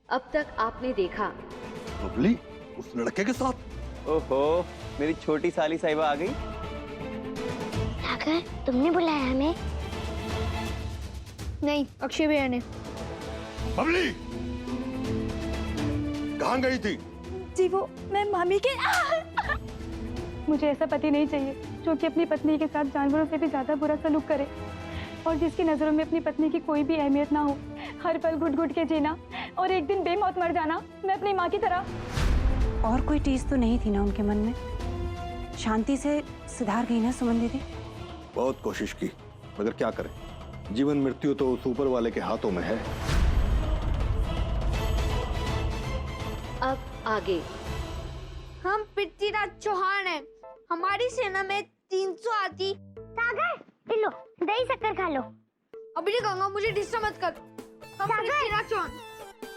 अब तक आपने देखा। बबली उस लड़के के साथ? ओहो, मेरी छोटी साली साहिबा आ गई। सागर, तुमने बुलाया हमें? नहीं, अक्षय भैया ने। बबली कहाँ गई थी? जी वो मैं मामी के मुझे ऐसा पति नहीं चाहिए जो कि अपनी पत्नी के साथ जानवरों से भी ज्यादा बुरा सलूक करे और जिसकी नजरों में अपनी पत्नी की कोई भी अहमियत ना हो, हर पल घुट घुट के जीना और एक दिन बेमौत मर जाना, मैं अपनी माँ की तरह। और कोई टीस तो नहीं थी ना उनके मन में? शांति से सुधार गई ना सुमन दीदी? बहुत कोशिश की, मगर क्या करें, जीवन मृत्यु तो उस ऊपर वाले के हाथों में है। अब आगे। हम पृथ्वीराज चौहान हैं। हमारी सेना में 300 हाथी। सागर, लो दही शक्कर खा लो। अभी नहीं खाऊंगा, मुझे डिस्टर्ब मत कर। हम पृथ्वीराज चौहान।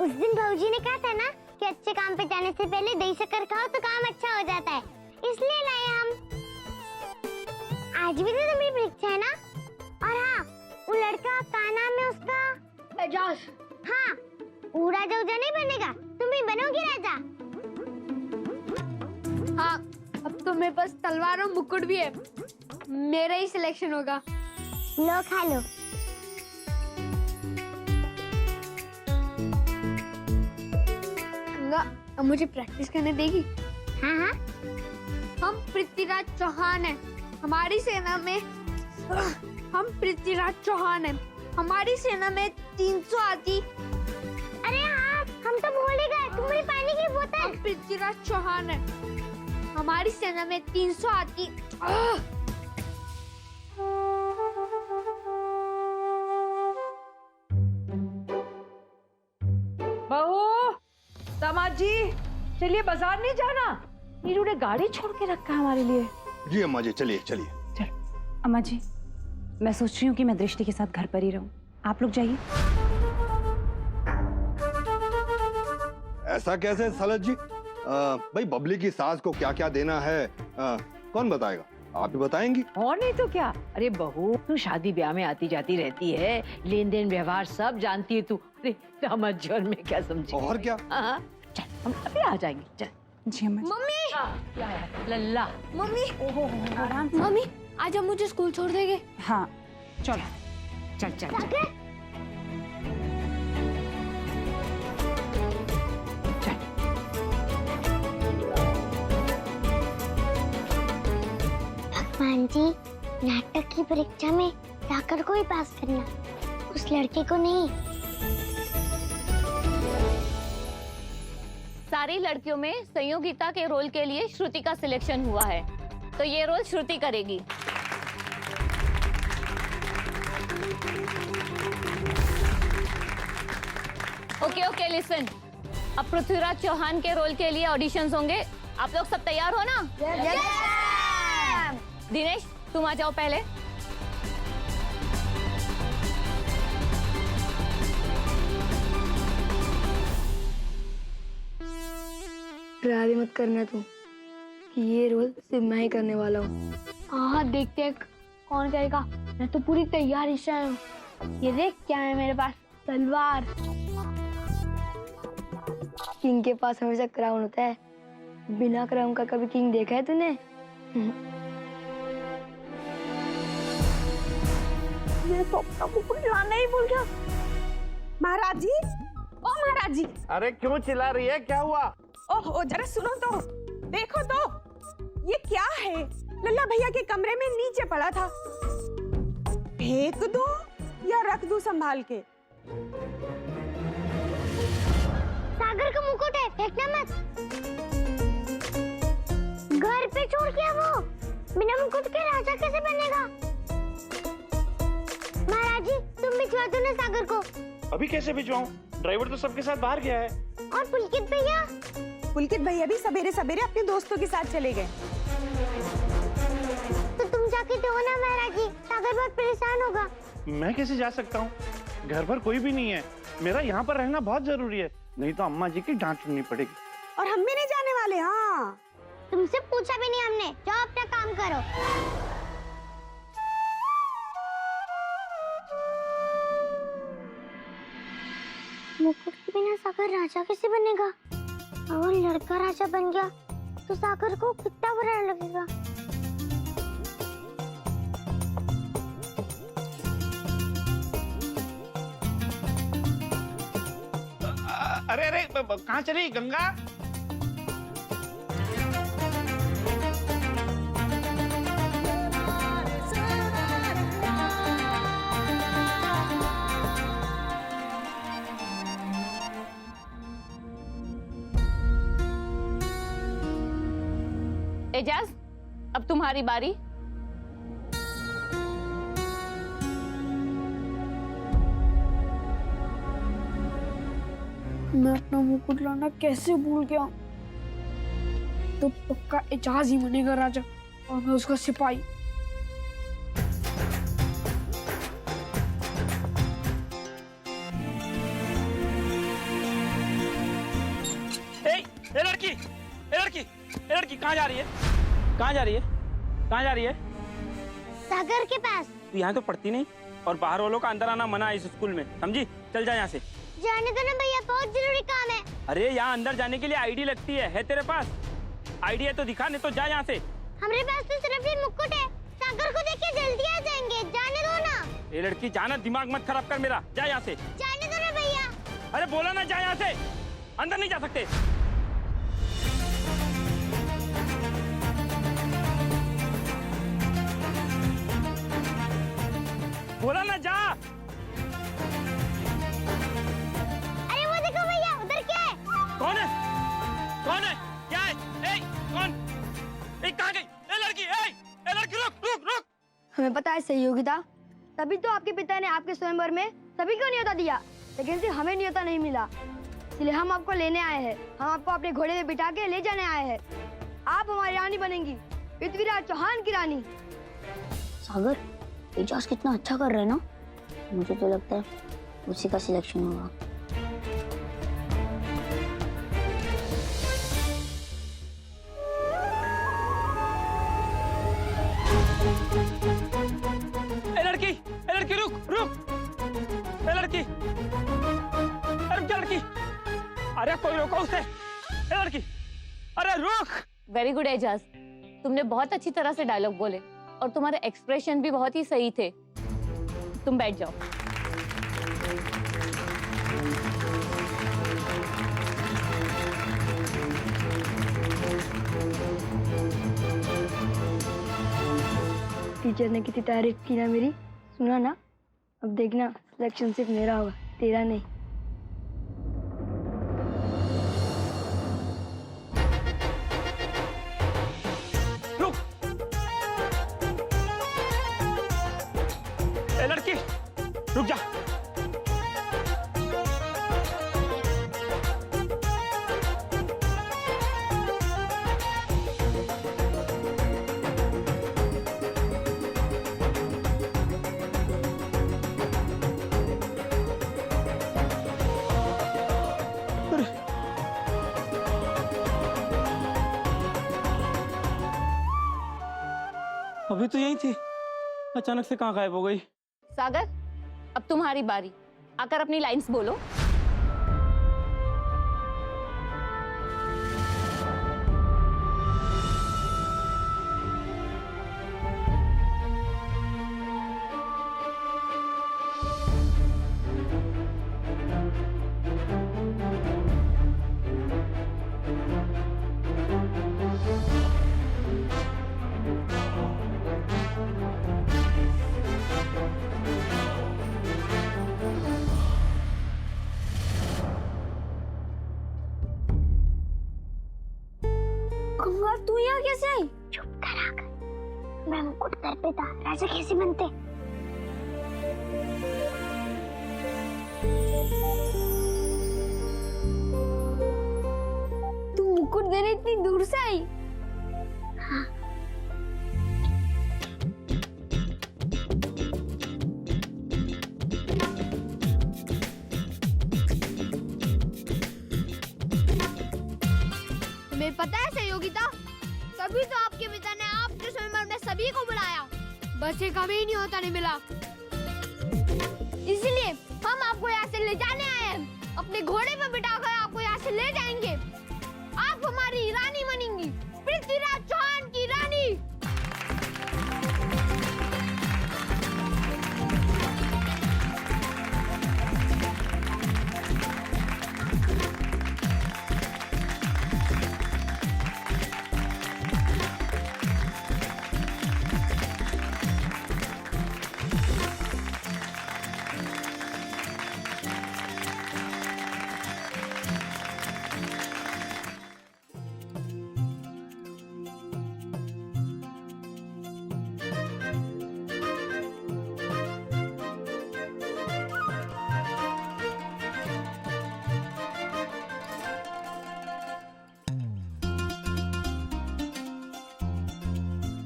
उस दिन भाऊजी ने कहा था ना कि अच्छे काम पे जाने से पहले दही शक्कर खाओ तो काम अच्छा हो जाता है, इसलिए लाए हम। आज भी तो तुम्हारी परीक्षा है ना? और हाँ, वो लड़का का नाम है उसका? एजाज। हाँ, वो राजा उजा नहीं बनेगा, तुम ही बनोगी राजा। हाँ, अब तो मेरे पास तलवार और मुकुट भी है, मेरा ही सिलेक्शन होगा। लो खा लो। गंगा, अब मुझे प्रैक्टिस करने देगी? हाँ हाँ। हम पृथ्वीराज चौहान हैं। हमारी सेना में हम पृथ्वीराज चौहान हैं। हमारी सेना में 300 हाथी। अरे हाँ, हम तो भूल ही गए, तुम्हारी पानी की बोतल। हम पृथ्वीराज चौहान हैं। हमारी सेना में 300 हाथी। बहू, दामाद जी, चलिए बाजार नहीं जाना? नीरू ने गाड़ी छोड़ के रखा है हमारे लिए। जी अम्मा जी, चलिए चलिए। चलो अम्मा जी, मैं सोच रही हूँ कि मैं दृष्टि के साथ घर पर ही रहूं, आप लोग जाइए। ऐसा कैसे सलत जी? भाई बबली की सास को क्या क्या देना है कौन बताएगा? आप ही बताएंगी। और नहीं तो क्या। अरे बहू, तू शादी ब्याह में आती जाती रहती है, लेन देन व्यवहार सब जानती है तू। अरे दामाद जी और मैं क्या समझे? और क्या? हाँ, चल हम अभी आ जाएंगे। चल। जी अम्मा जी। मम्मी, लल्ला। मम्मी, ओहो, आराम से। मम्मी, आज हम मुझे स्कूल छोड़ देंगे? हाँ चलो। चल चल चल। भगवान जी, नाटक की परीक्षा में सागर को ही पास करना, उस लड़के को नहीं। सारी लड़कियों में संयोगिता के रोल के लिए श्रुति का सिलेक्शन हुआ है, तो ये रोल श्रुति करेगी। ओके ओके लिसन, अब पृथ्वीराज चौहान के रोल के लिए ऑडिशंस होंगे। आप लोग सब तैयार हो ना? दिनेश, तुम आ जाओ पहले। डरारी मत करना तुम, कि ये रोल सिर्फ मैं ही करने वाला हूँ। हाँ, देखते हैं कौन करेगा। मैं तो पूरी तैयारी से आया हूँ। ये देख क्या है मेरे पास, तलवार। किंग के पास हमेशा क्राउन होता है, बिना क्राउन का कभी किंग देखा है तूने? मैं तो अपना मुकुट लाना ही भूल गया। महाराज जी, ओ महाराज जी। अरे क्यों चिल्ला रही है, क्या हुआ? ओह, जरा सुनो तो, देखो तो, ये क्या है? लल्ला भैया के कमरे में नीचे पड़ा था। फेंक दूं या रख दूं संभाल के? सागर का मुकुट है, फेंकना मत। घर पे छोड़ के वो बिना मुकुट के राजा कैसे बनेगा? महाराज जी, तुम भिजवा दो ना सागर को। अभी कैसे भिजवाऊं? ड्राइवर तो सबके साथ बाहर गया है। और पुलकित भैया? पुलकित भैया भी सवेरे सवेरे अपने दोस्तों के साथ चले गए। तो तुम जाके दो ना महाराज जी, सागर बहुत परेशान होगा। मैं कैसे जा सकता हूँ? घर पर कोई भी नहीं है। मेरा यहाँ पर रहना बहुत जरूरी है, नहीं तो अम्मा जी की डांट सुननी पड़ेगी। और हम भी नहीं जाने वाले। हाँ, तुमसे पूछा भी नहीं हमने, जाओ अपना काम करो। मुकुट के बिना सागर राजा कैसे बनेगा? अगर लड़का राजा बन गया तो सागर को कितना बुरा लगेगा। अरे अरे कहाँ चली गंगा? एजाज, अब तुम्हारी बारी। मैं अपना मुकुट लाना कैसे भूल गया। तो पक्का एजाज ही बनेगा राजा और मैं उसका सिपाही। ए लड़की कहाँ जा रही है? कहाँ जा रही है? कहाँ जा रही है? सागर के पास। तू यहाँ तो पढ़ती नहीं और बाहर वालों का अंदर आना मना है इस स्कूल में, समझी? चल जा यहाँ से। जाने दो ना भैया, बहुत जरूरी काम है। अरे यहाँ अंदर जाने के लिए आईडी लगती है तेरे पास? आईडी है तो दिखा, नहीं तो जा यहाँ से। हमारे पास तो सिर्फ ये मुकुट है। सागर को देख के जल्दी आ जाएंगे, जाने दो ना। ये लड़की जाना, दिमाग मत खराब कर मेरा, जा यहाँ से। जाने दो ना भैया। अरे बोला ना, जा यहाँ से, अंदर नहीं जा सकते। बोला ना जा। अरे वो देखो भैया, उधर क्या है? कौन है? कौन है? क्या है? ए, कौन? ए, कहाँ गई? ए लड़की, रुक रुक रुक। हमें पता है सहयोगिता, तभी तो आपके पिता ने आपके स्वयंवर में सभी को न्योता दिया, लेकिन सिर्फ हमें न्योता नहीं मिला। इसलिए हम आपको लेने आए हैं। हम आपको अपने घोड़े में बिठा के ले जाने आए हैं। आप हमारी रानी बनेंगी, पृथ्वीराज चौहान की रानी। सागर, एजाज कितना अच्छा कर रहा है ना। मुझे तो लगता है उसी का सिलेक्शन होगा। ए लड़की रुक रुक। ए लड़की, अरे क्या लड़की? अरे कोई रोको उसे। ए लड़की, अरे रुक। वेरी गुड एजाज, तुमने बहुत अच्छी तरह से डायलॉग बोले और तुम्हारे एक्सप्रेशन भी बहुत ही सही थे। तुम बैठ जाओ। टीचर ने कितनी तारीफ की ना मेरी, सुना ना? अब देखना, सिलेक्शन सिर्फ मेरा होगा, तेरा नहीं। रुक। ए लड़की, रुक जा। अभी तो यही थी, अचानक से कहाँ गायब हो गई? सागर, अब तुम्हारी बारी। आकर अपनी लाइंस बोलो। गंगा, तू यहाँ कैसे आई? चुप कर आकर। मैं मुकुट कर पे था, राजा कैसे बनते? तू मुकुट देने इतनी दूर से आई? हाँ। तुम्हें पता है सहयोगिता, तभी तो आपके पिता ने आपके स्वयंवर में सभी को बुलाया, बस एक हमें ही नहीं होता नहीं मिला। इसलिए हम आपको यहाँ से ले जाने आए हैं, अपने अपने घोड़े पर बिठाकर आपको यहाँ से ले जाएंगे। आप हमारी रानी बनेंगी, पृथ्वीराज चौहान की रानी।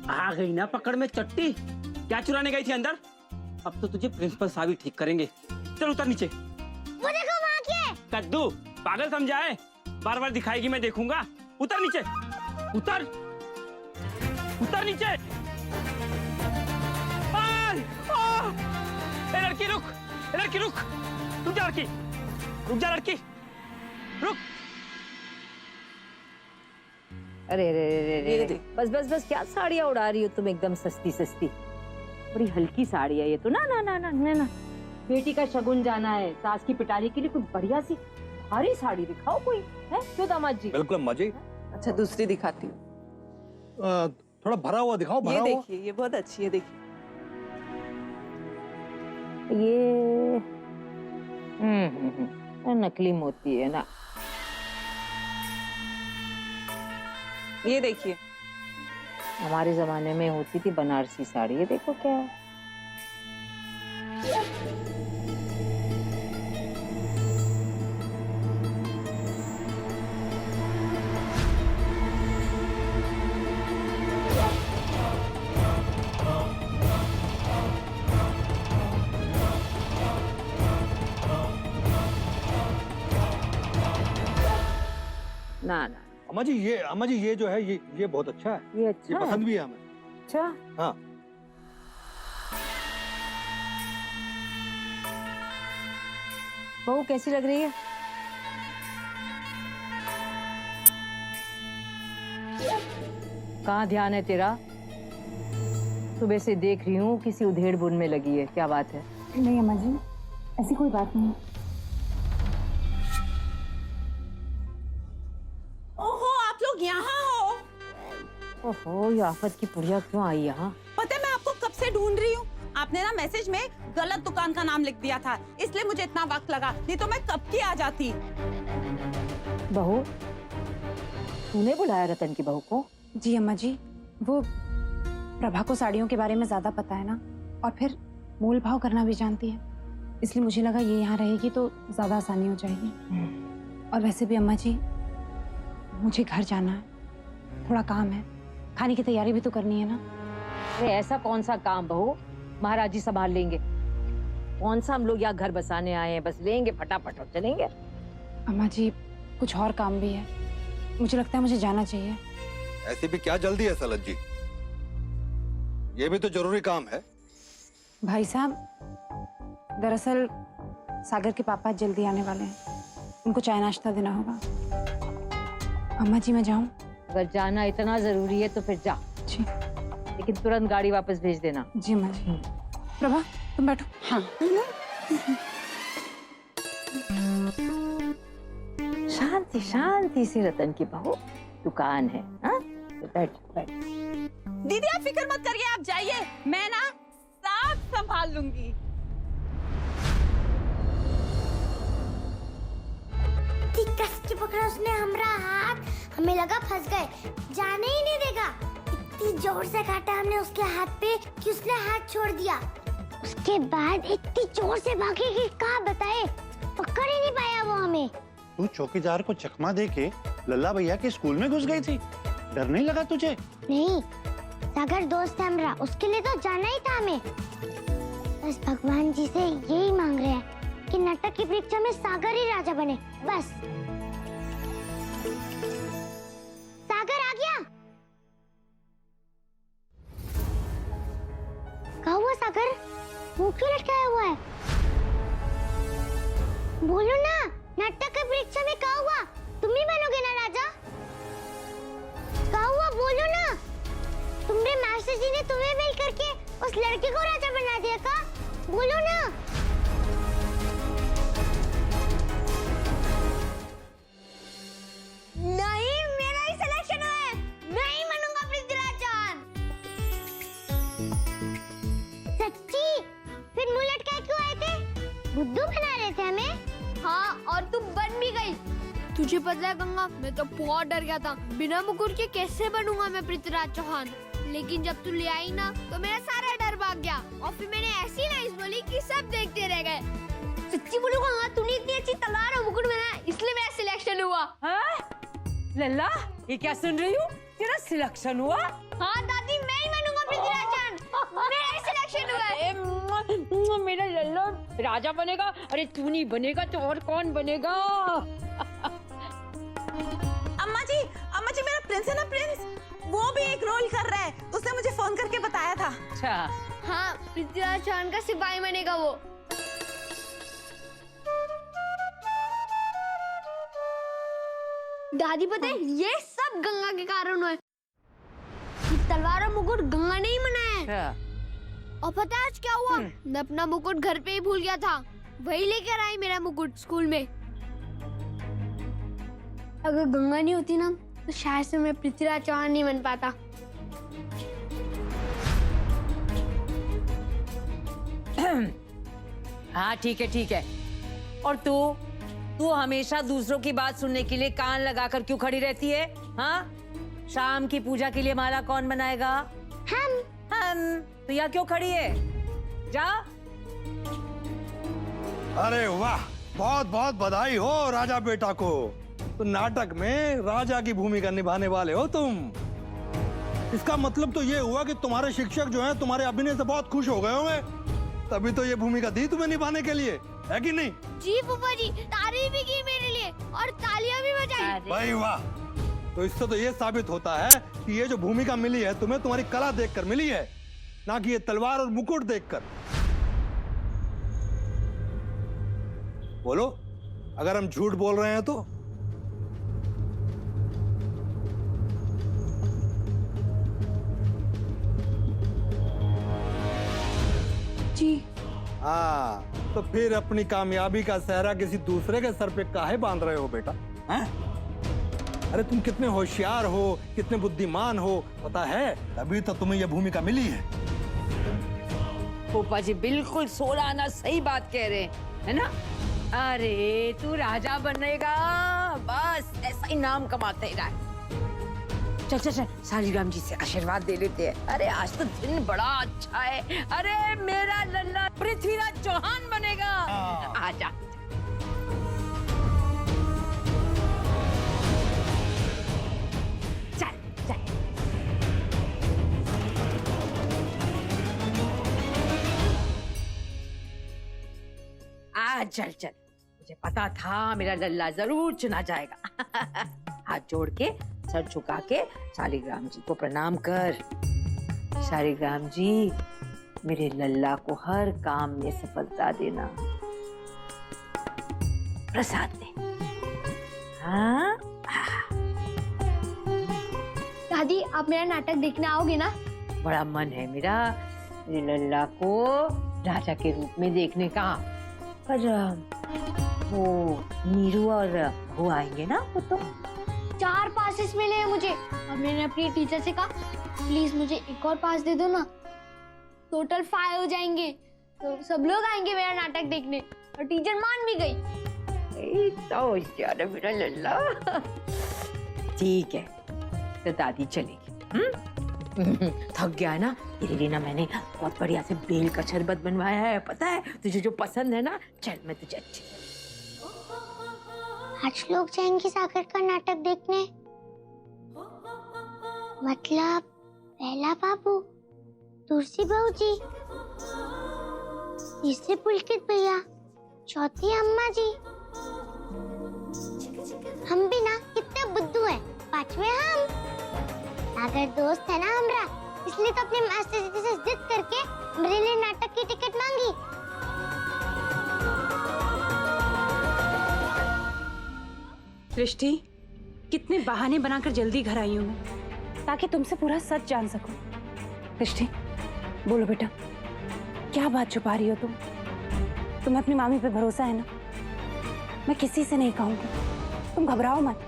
आ गई ना पकड़ में चट्टी। क्या चुराने गई थी अंदर? अब तो तुझे प्रिंसिपल साहब ही ठीक करेंगे। चल उतर नीचे। वो देखो वहाँ क्या है? कद्दू पागल समझा है? बार बार दिखाएगी मैं देखूंगा। उतर नीचे, उतर उतर नीचे। ए लड़की रुक, ए लड़की रुक, रुक जा लड़की, रुक जा लड़की, रुक। अरे रे रे रे रे, बस बस बस, क्या साड़ियाँ उड़ा रही हो तुम एकदम सस्ती सस्ती। बड़ी हल्की साड़ी है ये तो। ना ना ना ना ना ना, बेटी का शगुन जाना है, सास की पिटारी के लिए कुछ बढ़िया सी भारी साड़ी दिखाओ कोई, है क्यों दामाद जी? बिल्कुल अम्मा जी। अच्छा दूसरी दिखाती हूँ। थोड़ा भरा हुआ दिखाओ, भरा ये हुआ। देखिए, ये बहुत अच्छी है, देखिए। ये नकली मोती है ना। ये देखिए, हमारे जमाने में होती थी बनारसी साड़ी। ये देखो क्या है। ना ना अम्मा जी ये जो है ये बहुत अच्छा है। ये अच्छा ये है? पसंद भी है हमें। अच्छा हाँ। बहू कैसी लग रही है? कहाँ ध्यान है तेरा? सुबह से देख रही हूँ किसी उधेड़ बुन में लगी है। क्या बात है? नहीं अम्मा जी, ऐसी कोई बात नहीं। ओहो, आप लोग यहाँ हो? ओहो, ये आफत की पुड़िया क्यों आई यहाँ? पता है मैं आपको कब से ढूंढ रही हूँ। आपने ना मैसेज में गलत दुकान का नाम लिख दिया था, इसलिए मुझे इतना वक्त लगा, नहीं तो मैं कब की आ जाती। बहू, तूने बुलाया रतन की बहू को? जी अम्मा जी, वो प्रभा को साड़ियों के बारे में ज्यादा पता है ना, और फिर मोल भाव करना भी जानती है, इसलिए मुझे लगा ये यहाँ रहेगी तो ज्यादा आसानी हो जाएगी। और वैसे भी अम्मा जी, मुझे घर जाना है, थोड़ा काम है, खाने की तैयारी भी तो करनी है ना। अरे ऐसा कौन सा काम बहू, महाराज जी संभाल लेंगे। कौन सा हम लोग यहाँ घर बसाने आए हैं, बस लेंगे फटाफट और चलेंगे। अम्मा जी, कुछ और काम भी है, मुझे लगता है मुझे जाना चाहिए। ऐसी भी क्या जल्दी है सलत जी? ये भी तो जरूरी काम है। भाई साहब, दरअसल सागर के पापा जल्दी आने वाले हैं, उनको चाय नाश्ता देना होगा। अम्मा जी मैं जाऊं? अगर जाना इतना जरूरी है तो फिर जा जी। लेकिन तुरंत गाड़ी वापस भेज देना। जी अम्मा जी। प्रभा तुम बैठो। हाँ। शांति शांति से रतन की बहू, दुकान है। हाँ? तो बैठ बैठ। दीदी आप फिक्र मत करिए, आप जाइए, मैं ना सब संभाल लूंगी। कस के पकड़ा उसने हमारा हाथ, हमें लगा फंस गए, जाने ही नहीं देगा। इतनी जोर से काटा हमने उसके हाथ पे कि उसने हाथ छोड़ दिया। उसके बाद इतनी जोर से भागे कि क्या बताए, पकड़ ही नहीं पाया वो हमें। तू चौकीदार को चकमा दे के लल्ला भैया के स्कूल में घुस गई थी, डर नहीं लगा तुझे? नहीं, सागर दोस्त है हमारा, उसके लिए तो जाना ही था हमें। बस भगवान जी से यही मांग रहे हैं कि नाटक की परीक्षा में सागर ही राजा बने, बस। सागर आ गया। कहाँ हुआ सागर? मुंह क्यों लटकाया हुआ है? बोलो ना, नाटक परीक्षा में क्या हुआ? तुम ही बनोगे ना राजा? क्या हुआ बोलो ना। तुमने मास्टर जी ने तुम्हें मिल करके उस लड़के को राजा बना दिया का? बोलो ना। नहीं, मेरा ही सिलेक्शन हुआ है। मैं ही बनूंगा पृथ्वीराज चौहान। सच्ची? फिर मुंह लटकाए क्यों आए थे? बुद्धू बना रहे थे हमें? हाँ, और तू बन भी गई। तुझे पता है गंगा, मैं तो बहुत डर गया था। बिना मुकुट के कैसे बनूंगा मैं पृथ्वीराज चौहान। लेकिन जब तू ले आई ना, तो मेरा सारा डर भाग गया। और फिर मैंने ऐसी लाइंस बोली कि सब देखते रह गए। सच्ची बोलूं गंगा, तूने इतनी अच्छी तलवार और मुकुट बनाया, इसलिए मेरा सिलेक्शन हुआ। हाँ? लल्ला, ये क्या सुन रही हूँ? तेरा सिलेक्शन हुआ? हाँ दादी, मैं ही बनूंगा पृथ्वीराज चौहान। मेरा ही सिलेक्शन हुआ है। मेरा लल्ला राजा बनेगा। अरे तू नहीं बनेगा तो और कौन बनेगा? अम्मा जी मेरा प्रिंस है ना, प्रिंस, वो भी एक रोल कर रहा है। उसने मुझे फोन करके बताया था। अच्छा। हाँ, पृथ्वीराज चौहान का सिपाही बनेगा वो। दादी पता है, ये सब गंगा के कारण हुआ है। ये तलवार और मुकुट गंगा ने ही बनाया है। और पता है आज क्या हुआ? मैं अपना मुकुट घर पे ही भूल गया था। वही लेकर आई मेरा मुकुट स्कूल में। अगर गंगा नहीं होती ना, तो शायद से मैं पृथ्वीराज चौहान नहीं बन पाता। हाँ ठीक है। और तू हमेशा दूसरों की बात सुनने के लिए कान लगाकर क्यों खड़ी रहती है? हाँ, शाम की पूजा के लिए माला कौन बनाएगा? हम। तो यहाँ क्यों खड़ी है? जा। अरे वाह, बहुत बहुत बधाई हो राजा बेटा को। तो नाटक में राजा की भूमिका निभाने वाले हो तुम। इसका मतलब तो ये हुआ कि तुम्हारे शिक्षक जो हैं तुम्हारे अभिनय से बहुत खुश हो गए होंगे, तभी तो ये भूमिका दी तुम्हें निभाने के लिए, है कि नहीं? जी फूफा जी, तारीफ भी की मेरे लिए और तालियां भी बजाई। भाई वाह, तो इससे तो ये साबित होता है कि ये जो भूमिका मिली है तुम्हें तुम्हारी कला देखकर मिली है, ना कि ये तलवार और मुकुट देखकर। बोलो, अगर हम झूठ बोल रहे हैं तो? जी। हाँ, तो फिर अपनी कामयाबी का सेहरा किसी दूसरे के सर पे काहे बांध रहे हो बेटा? हैं? अरे तुम कितने होशियार हो, कितने बुद्धिमान हो, पता है, तभी तो तुम्हें यह भूमिका मिली है। फूफा जी बिल्कुल 16 आना सही बात कह रहे हैं, है ना? अरे तू राजा बनेगा, बस ऐसा ही नाम कमाते ही रहा। चल शालिग्राम जी से आशीर्वाद दे लेते हैं। अरे आज तो दिन बड़ा अच्छा है। अरे मेरा लल्ला पृथ्वीराज चौहान बनेगा। आजा। चल मुझे पता था मेरा लल्ला जरूर चुना जाएगा। हाथ जोड़ के सर झुका के शालिग्राम जी को प्रणाम कर। शालिग्राम जी, मेरे लल्ला को हर काम में सफलता देना, प्रसाद दे। हाँ? दादी, आप मेरा नाटक देखने आओगे ना? बड़ा मन है मेरा मेरे लल्ला को राजा के रूप में देखने का। पर वो नीरू और वो आएंगे ना? वो तो 4 पासेस मिले हैं मुझे और मैंने अपनी टीचर से कहा प्लीज मुझे एक और पास दे दो ना, टोटल 5 हो जाएंगे। तो सब लोग आएंगे मेरा नाटक देखने और टीचर मान भी गई। तो यार मेरा लल्ला। ठीक है, तो दादी चलेगी। थक गया ना, तेरे लिए ना मैंने बहुत बढ़िया से बेल का शरबत बनवाया है, पता है तुझे जो पसंद है ना। चल मैं तुझे अच्छी। आज लोग जाएंगे सागर का नाटक देखने। मतलब पहला बाबू, दूसरी बहू जी, तीसरी पुलकित भैया, चौथी अम्मा जी, हम भी ना कितने बुद्धू हैं, 5वें हम। सागर दोस्त है ना हमरा, इसलिए तो अपने मास्टर जी से जिद करके मेरे लिए नाटक की टिकट मांगी। दृष्टि, कितने बहाने बनाकर जल्दी घर आई हूँ मैं ताकि तुमसे पूरा सच जान सकूं। दृष्टि, बोलो बेटा, क्या बात छुपा रही हो तुम? तुम्हें अपनी मामी पे भरोसा है ना? मैं किसी से नहीं कहूंगी, तुम घबराओ मत,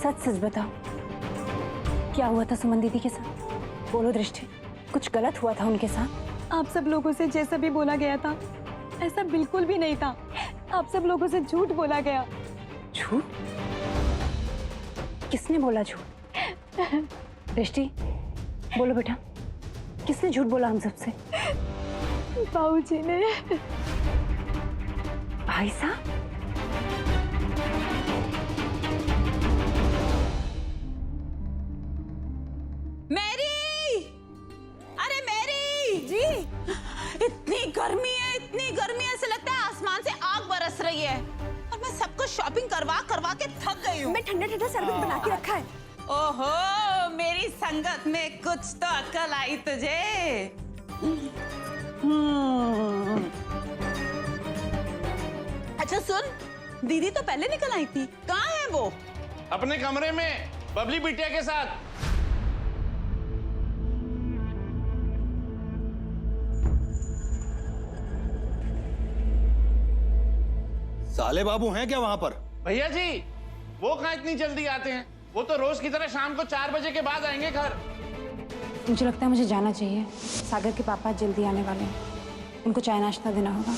सच सच बताओ, क्या हुआ था सुमन दीदी के साथ? बोलो दृष्टि, कुछ गलत हुआ था उनके साथ? आप सब लोगों से जैसा भी बोला गया था ऐसा बिल्कुल भी नहीं था। आप सब लोगों से झूठ बोला गया। झूठ? किसने बोला झूठ? दृष्टि, बोलो बेटा, किसने झूठ बोला हम सबसे? बाबूजी ने। भाई साहब? मैरी, अरे मैरी जी, इतनी गर्मी है, इतनी गर्मी है, ऐसे लगता है आसमान से आग बरस रही है। और मैं सबको शॉपिंग करवा करवा के थक गई हूँ। मैं ठंडा ठंडा शरबत बना के रखा है। ओहो, मेरी संगत में कुछ तो अकल आई तुझे। अच्छा सुन, दीदी तो पहले निकल आई थी, कहाँ है वो? अपने कमरे में बबली बिटिया के साथ। साले बाबू हैं क्या वहां पर? भैया जी, वो कहाँ इतनी जल्दी आते हैं? वो तो रोज की तरह शाम को 4 बजे के बाद आएंगे घर। मुझे लगता है मुझे जाना चाहिए, सागर के पापा जल्दी आने वाले हैं, उनको चाय नाश्ता देना होगा।